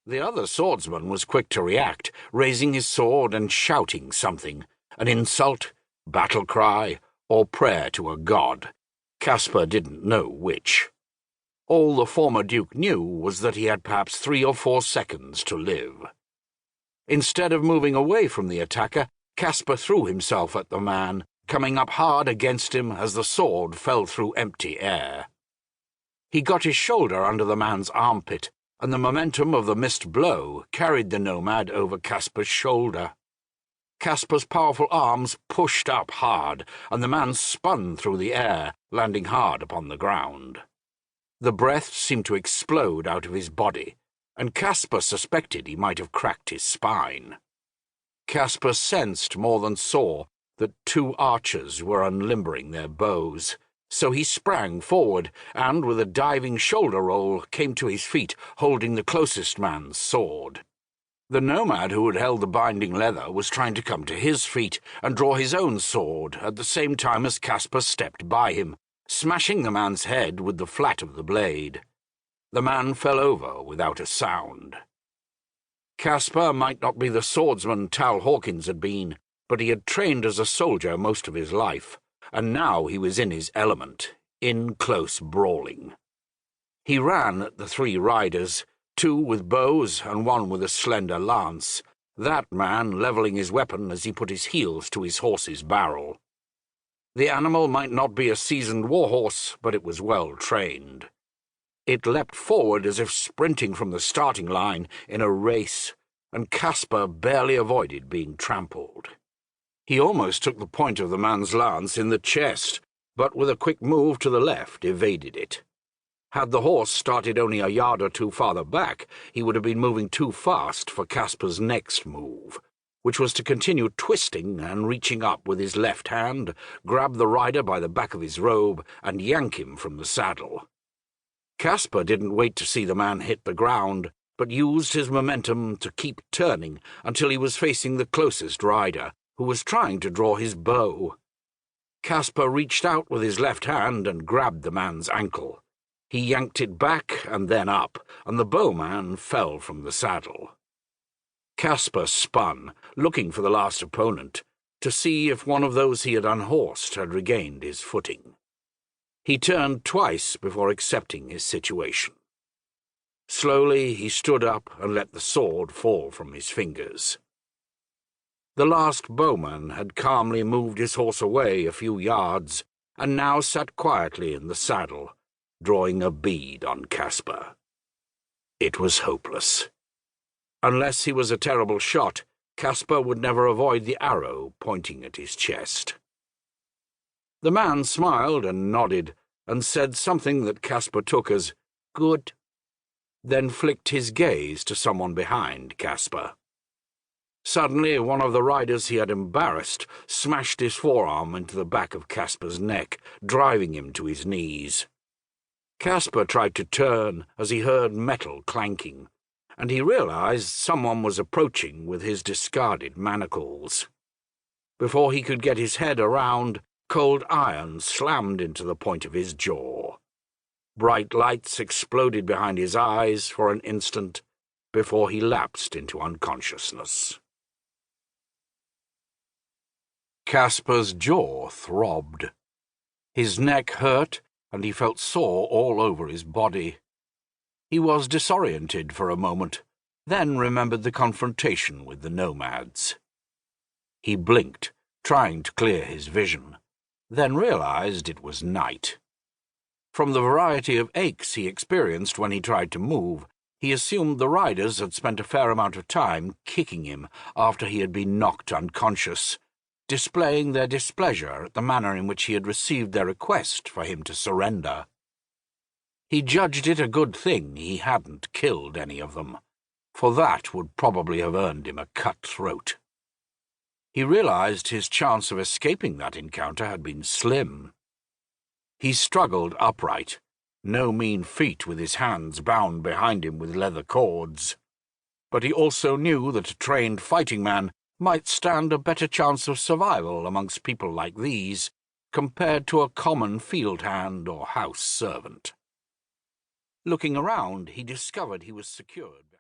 The other swordsman was quick to react, raising his sword and shouting something, an insult, battle cry, or prayer to a god. Kaspar didn't know which. All the former duke knew was that he had perhaps 3 or 4 seconds to live. Instead of moving away from the attacker, Kaspar threw himself at the man, coming up hard against him as the sword fell through empty air. He got his shoulder under the man's armpit, and the momentum of the missed blow carried the nomad over Kaspar's shoulder. Kaspar's powerful arms pushed up hard, and the man spun through the air, landing hard upon the ground. The breath seemed to explode out of his body, and Kaspar suspected he might have cracked his spine. Kaspar sensed more than saw that 2 archers were unlimbering their bows, so he sprang forward and, with a diving shoulder roll, came to his feet, holding the closest man's sword. The nomad who had held the binding leather was trying to come to his feet and draw his own sword at the same time as Kaspar stepped by him, smashing the man's head with the flat of the blade. The man fell over without a sound. Kaspar might not be the swordsman Tal Hawkins had been, but he had trained as a soldier most of his life, and now he was in his element, in close brawling. He ran at the 3 riders, 2 with bows and 1 with a slender lance, that man levelling his weapon as he put his heels to his horse's barrel. The animal might not be a seasoned warhorse, but it was well trained. It leapt forward as if sprinting from the starting line in a race, and Kaspar barely avoided being trampled. He almost took the point of the man's lance in the chest, but with a quick move to the left evaded it. Had the horse started only a yard or 2 farther back, he would have been moving too fast for Kaspar's next move, which was to continue twisting and reaching up with his left hand, grab the rider by the back of his robe, and yank him from the saddle. Kaspar didn't wait to see the man hit the ground, but used his momentum to keep turning until he was facing the closest rider, who was trying to draw his bow. Kaspar reached out with his left hand and grabbed the man's ankle. He yanked it back and then up, and the bowman fell from the saddle. Kaspar spun, looking for the last opponent, to see if one of those he had unhorsed had regained his footing. He turned twice before accepting his situation. Slowly he stood up and let the sword fall from his fingers. The last bowman had calmly moved his horse away a few yards, and now sat quietly in the saddle, drawing a bead on Kaspar. It was hopeless. Unless he was a terrible shot, Kaspar would never avoid the arrow pointing at his chest. The man smiled and nodded, and said something that Kaspar took as good, then flicked his gaze to someone behind Kaspar. Suddenly, one of the riders he had embarrassed smashed his forearm into the back of Kaspar's neck, driving him to his knees. Kaspar tried to turn as he heard metal clanking, and he realized someone was approaching with his discarded manacles. Before he could get his head around, cold iron slammed into the point of his jaw. Bright lights exploded behind his eyes for an instant before he lapsed into unconsciousness. Kaspar's jaw throbbed. His neck hurt, and he felt sore all over his body. He was disoriented for a moment, then remembered the confrontation with the nomads. He blinked, trying to clear his vision, then realized it was night. From the variety of aches he experienced when he tried to move, he assumed the riders had spent a fair amount of time kicking him after he had been knocked unconscious, displaying their displeasure at the manner in which he had received their request for him to surrender. He judged it a good thing he hadn't killed any of them, for that would probably have earned him a cut throat. He realized his chance of escaping that encounter had been slim. He struggled upright, no mean feat with his hands bound behind him with leather cords. But he also knew that a trained fighting man might stand a better chance of survival amongst people like these compared to a common field hand or house servant. Looking around, he discovered he was secured.